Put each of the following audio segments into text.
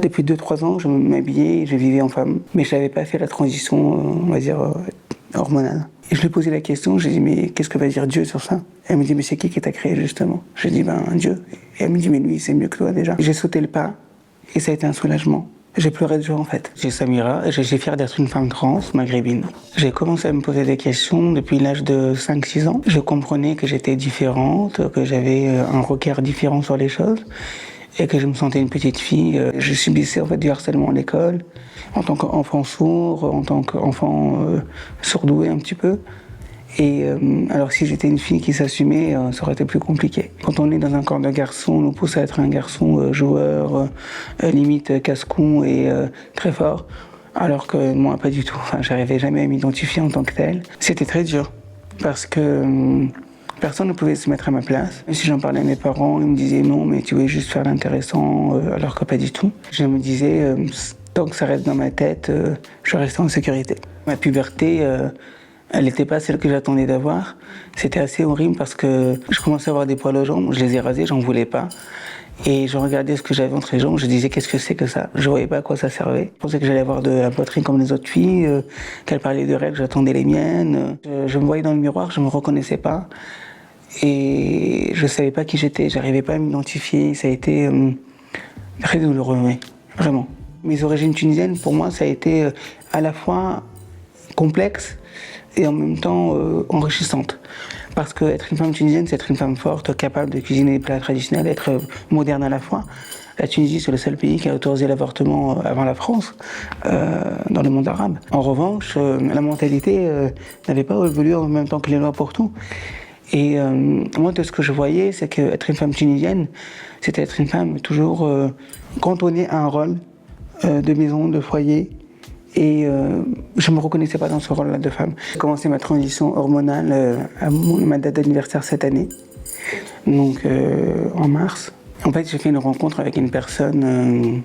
Depuis 2-3 ans, je m'habillais et je vivais en femme. Mais je n'avais pas fait la transition, on va dire, hormonale. Et je lui ai posé la question, j'ai dit, mais qu'est-ce que va dire Dieu sur ça? Elle me dit, mais c'est qui t'a créé justement? J'ai dit, ben Dieu. Et elle me dit, mais lui, c'est mieux que toi déjà. J'ai sauté le pas et ça a été un soulagement. J'ai pleuré de joie en fait. J'ai Samira et je suis fière d'être une femme trans maghrébine. J'ai commencé à me poser des questions depuis l'âge de 5-6 ans. Je comprenais que j'étais différente, que j'avais un regard différent sur les choses et que je me sentais une petite fille. Je subissais en fait du harcèlement à l'école, en tant qu'enfant sourd, en tant qu'enfant surdoué un petit peu. Et alors si j'étais une fille qui s'assumait, ça aurait été plus compliqué. Quand on est dans un corps de garçon, on nous pousse à être un garçon joueur, limite casse-cou et très fort. Alors que moi, pas du tout. Enfin, j'arrivais jamais à m'identifier en tant que tel. C'était très dur parce que personne ne pouvait se mettre à ma place. Même si j'en parlais à mes parents, ils me disaient non, mais tu veux juste faire l'intéressant, alors que pas du tout. Je me disais, tant que ça reste dans ma tête, je vais rester en sécurité. Ma puberté, elle n'était pas celle que j'attendais d'avoir. C'était assez horrible parce que je commençais à avoir des poils aux jambes, je les ai rasés, j'en voulais pas. Et je regardais ce que j'avais entre les jambes, je disais qu'est-ce que c'est que ça? Je voyais pas à quoi ça servait. Je pensais que j'allais avoir de la poitrine comme les autres filles, qu'elles parlaient de règles, j'attendais les miennes. Je me voyais dans le miroir, je me reconnaissais pas. Et je savais pas qui j'étais, j'arrivais pas à m'identifier. Ça a été très douloureux, oui, vraiment. Mes origines tunisiennes, pour moi, ça a été à la fois complexe et en même temps enrichissante. Parce que être une femme tunisienne, c'est être une femme forte, capable de cuisiner des plats traditionnels, être moderne à la fois. La Tunisie, c'est le seul pays qui a autorisé l'avortement avant la France, dans le monde arabe. En revanche, la mentalité n'avait pas évolué en même temps que les lois pour tout. Et moi, de ce que je voyais, c'est qu'être une femme tunisienne, c'était être une femme toujours cantonnée à un rôle de maison, de foyer. Et je ne me reconnaissais pas dans ce rôle-là de femme. J'ai commencé ma transition hormonale à ma date d'anniversaire cette année, donc en mars. En fait, j'ai fait une rencontre avec une personne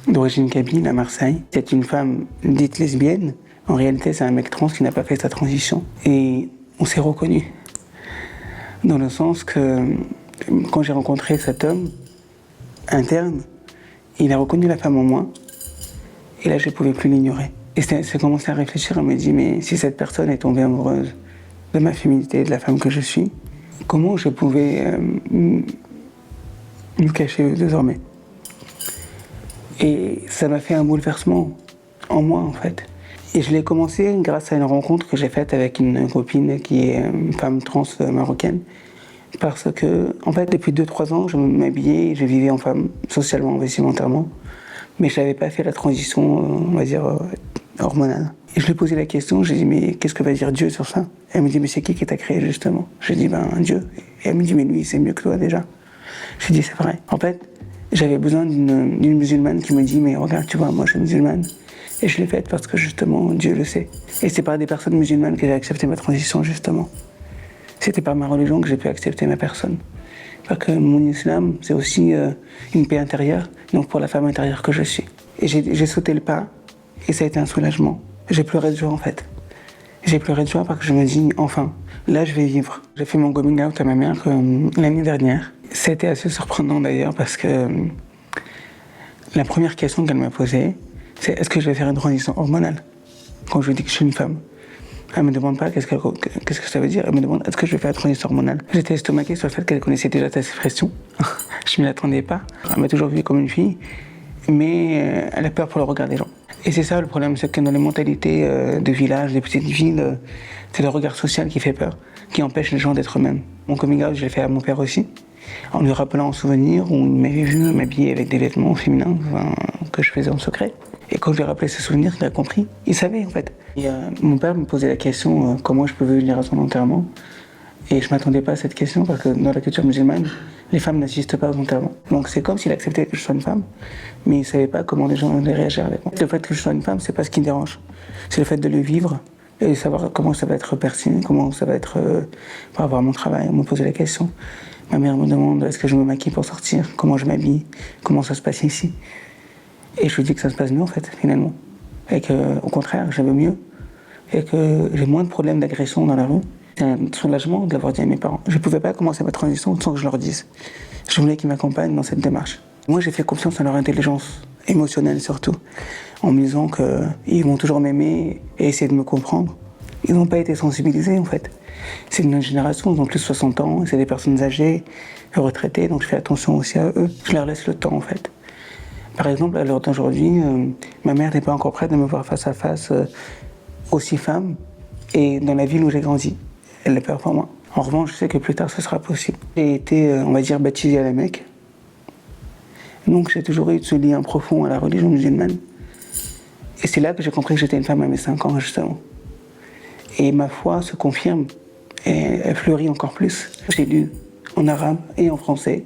d'origine kabyle à Marseille. C'est une femme dite lesbienne. En réalité, c'est un mec trans qui n'a pas fait sa transition. Et on s'est reconnus. Dans le sens que quand j'ai rencontré cet homme interne, il a reconnu la femme en moi. Et là, je ne pouvais plus l'ignorer. Et j'ai commencé à réfléchir, à me dire, mais si cette personne est tombée amoureuse de ma féminité, de la femme que je suis, comment je pouvais me cacher désormais? Et ça m'a fait un bouleversement en moi, en fait. Et je l'ai commencé grâce à une rencontre que j'ai faite avec une copine qui est une femme trans marocaine. Parce que, en fait, depuis 2-3 ans, je m'habillais et je vivais en femme, socialement, vestimentairement. Mais je n'avais pas fait la transition, on va dire, hormonale. Et je lui ai posé la question, j'ai dit, mais qu'est-ce que va dire Dieu sur ça? Elle me dit, mais c'est qui t'a créé justement? J'ai dit, ben Dieu. Et elle me dit, mais lui, c'est mieux que toi déjà. J'ai dit, c'est vrai. En fait, j'avais besoin d'une musulmane qui me dit, mais regarde, tu vois, moi je suis musulmane. Et je l'ai faite parce que justement, Dieu le sait. Et c'est par des personnes musulmanes que j'ai accepté ma transition, justement. C'était par ma religion que j'ai pu accepter ma personne. Parce que mon islam, c'est aussi une paix intérieure, donc pour la femme intérieure que je suis. Et j'ai sauté le pas, et ça a été un soulagement. J'ai pleuré de joie en fait. J'ai pleuré de joie parce que je me dis, enfin, là je vais vivre. J'ai fait mon coming out à ma mère l'année dernière. C'était assez surprenant d'ailleurs parce que la première question qu'elle m'a posée, c'est est-ce que je vais faire une transition hormonale quand je lui dis que je suis une femme? Elle me demande pas qu'est-ce que ça veut dire, elle me demande est-ce que je vais faire la transition hormonale. J'étais estomaquée sur le fait qu'elle connaissait déjà cette expression. Je m'y attendais pas. Elle m'a toujours vue comme une fille, mais elle a peur pour le regard des gens. Et c'est ça le problème, c'est que dans les mentalités de village, des petites villes, c'est le regard social qui fait peur, qui empêche les gens d'être eux-mêmes. Mon coming out, je l'ai fait à mon père aussi, en lui rappelant en souvenir où il m'avait vu m'habiller avec des vêtements féminins que je faisais en secret. Et quand je lui ai rappelé ce souvenir, il a compris. Il savait en fait. Et mon père me posait la question comment je pouvais venir à son enterrement. Et je ne m'attendais pas à cette question parce que dans la culture musulmane, les femmes n'assistent pas aux enterrements. Donc c'est comme s'il acceptait que je sois une femme, mais il ne savait pas comment les gens allaient réagir avec moi. Le fait que je sois une femme, c'est pas ce qui me dérange. C'est le fait de le vivre et de savoir comment ça va être perçu, comment ça va être par rapport à mon travail. On me posait la question. Ma mère me demande est-ce que je me maquille pour sortir, comment je m'habille, comment ça se passe ici. Et je lui dis que ça se passe mieux en fait, finalement. Et qu'au contraire, je vais mieux. Et que j'ai moins de problèmes d'agression dans la rue. C'est un soulagement de l'avoir dit à mes parents. Je ne pouvais pas commencer ma transition sans que je leur dise. Je voulais qu'ils m'accompagnent dans cette démarche. Moi, j'ai fait confiance en leur intelligence, émotionnelle surtout, en me disant qu'ils vont toujours m'aimer et essayer de me comprendre. Ils n'ont pas été sensibilisés, en fait. C'est une autre génération, ils ont plus de 60 ans, c'est des personnes âgées, retraitées, donc je fais attention aussi à eux. Je leur laisse le temps, en fait. Par exemple, à l'heure d'aujourd'hui, ma mère n'est pas encore prête de me voir face à face, aussi femme, et dans la ville où j'ai grandi. Elle l'a peur pour moi. En revanche, je sais que plus tard, ce sera possible. J'ai été, on va dire, baptisé à la Mecque. Donc j'ai toujours eu ce lien profond à la religion musulmane. Et c'est là que j'ai compris que j'étais une femme à mes 5 ans, justement. Et ma foi se confirme, et elle fleurit encore plus. J'ai lu en arabe et en français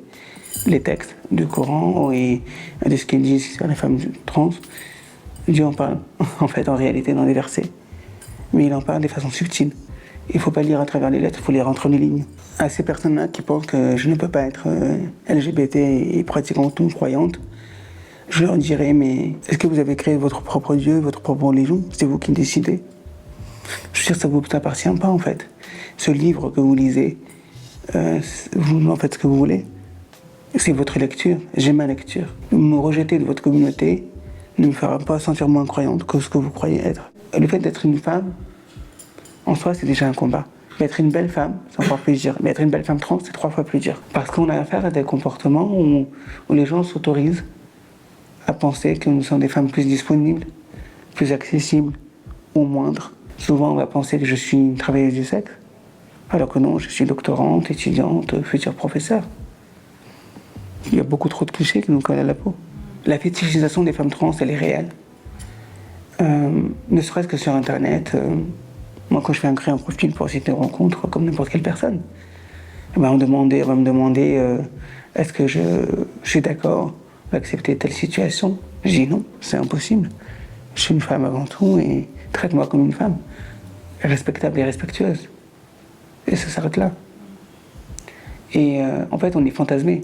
les textes du Coran et de ce qu'ils disent sur les femmes trans. Dieu en parle, en fait, en réalité, dans les versets. Mais il en parle de façon subtile. Il ne faut pas lire à travers les lettres, il faut lire entre les lignes. À ces personnes-là qui pensent que je ne peux pas être LGBT et pratiquante ou croyante, je leur dirais, mais est-ce que vous avez créé votre propre Dieu, votre propre religion? C'est vous qui décidez. Je veux dire, ça ne vous appartient pas, en fait. Ce livre que vous lisez, vous en faites ce que vous voulez. C'est votre lecture, j'ai ma lecture. Me rejeter de votre communauté ne me fera pas sentir moins croyante que ce que vous croyez être. Le fait d'être une femme, en soi, c'est déjà un combat. Mais être une belle femme, c'est encore plus dur. Mais être une belle femme trans, c'est 3 fois plus dur. Parce qu'on a affaire à des comportements où les gens s'autorisent à penser que nous sommes des femmes plus disponibles, plus accessibles ou moindres. Souvent, on va penser que je suis une travailleuse du sexe, alors que non, je suis doctorante, étudiante, future professeure. Il y a beaucoup trop de clichés qui nous collent à la peau. La fétichisation des femmes trans, elle est réelle. Ne serait-ce que sur Internet. Moi, quand je fais créer un profil pour site de rencontre, comme n'importe quelle personne, on va me demander est-ce que je suis d'accord d'accepter telle situation. Je dis non, c'est impossible. Je suis une femme avant tout et traite-moi comme une femme, respectable et respectueuse. Et ça s'arrête là. Et en fait, on est fantasmés.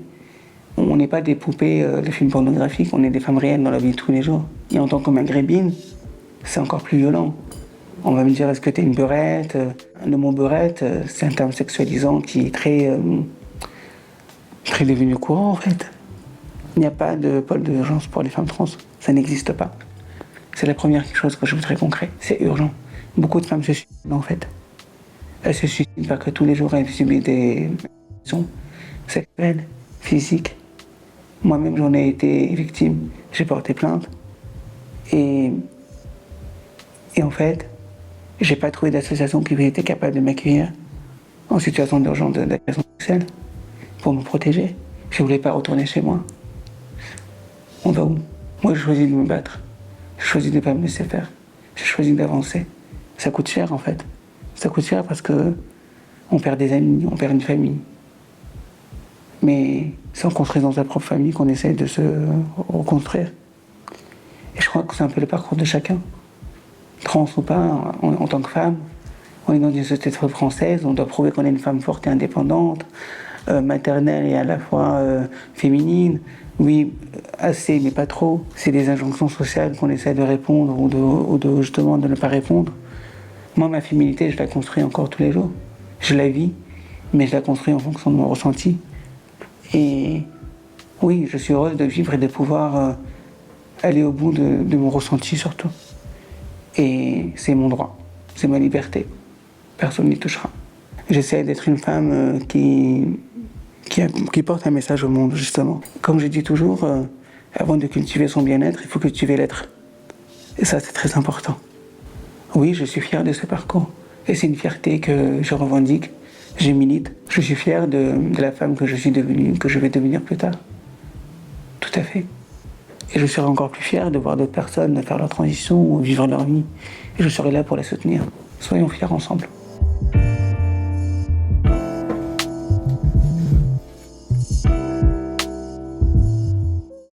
On n'est pas des poupées de films pornographiques, on est des femmes réelles dans la vie de tous les jours. Et en tant que maghrébine, c'est encore plus violent. On va me dire, est-ce que t'es une beurette? Le mot beurette, c'est un terme sexualisant qui est très devenu courant, en fait. Il n'y a pas de pôle d'urgence pour les femmes trans. Ça n'existe pas. C'est la première chose que je voudrais qu'on crée. C'est urgent. Beaucoup de femmes se suicident, en fait. Elles se suicident parce que tous les jours, elles subissent des agressions sexuelles, physiques. Moi-même, j'en ai été victime. J'ai porté plainte. Et en fait, j'ai pas trouvé d'association qui était capable de m'accueillir en situation d'urgence d'agression sexuelle pour me protéger. Je voulais pas retourner chez moi. On va où? Moi, j'ai choisi de me battre. J'ai choisi de ne pas me laisser faire. J'ai choisi d'avancer. Ça coûte cher, en fait. Ça coûte cher parce que on perd des amis, on perd une famille. Mais c'est en construisant sa propre famille qu'on essaie de se reconstruire. Et je crois que c'est un peu le parcours de chacun. Trans ou pas, en tant que femme, on est dans une société française, on doit prouver qu'on est une femme forte et indépendante, maternelle et à la fois féminine. Oui, assez, mais pas trop. C'est des injonctions sociales qu'on essaie de répondre ou de justement de ne pas répondre. Moi, ma féminité, je la construis encore tous les jours. Je la vis, mais je la construis en fonction de mon ressenti. Et oui, je suis heureuse de vivre et de pouvoir aller au bout de mon ressenti surtout. Et c'est mon droit, c'est ma liberté. Personne n'y touchera. J'essaie d'être une femme qui porte un message au monde, justement. Comme je dis toujours, avant de cultiver son bien-être, il faut cultiver l'être. Et ça, c'est très important. Oui, je suis fier de ce parcours. Et c'est une fierté que je revendique, je milite. Je suis fier de la femme que je suis devenue, que je vais devenir plus tard. Tout à fait. Et je serai encore plus fier de voir d'autres personnes faire leur transition ou vivre leur vie. Et je serai là pour les soutenir. Soyons fiers ensemble.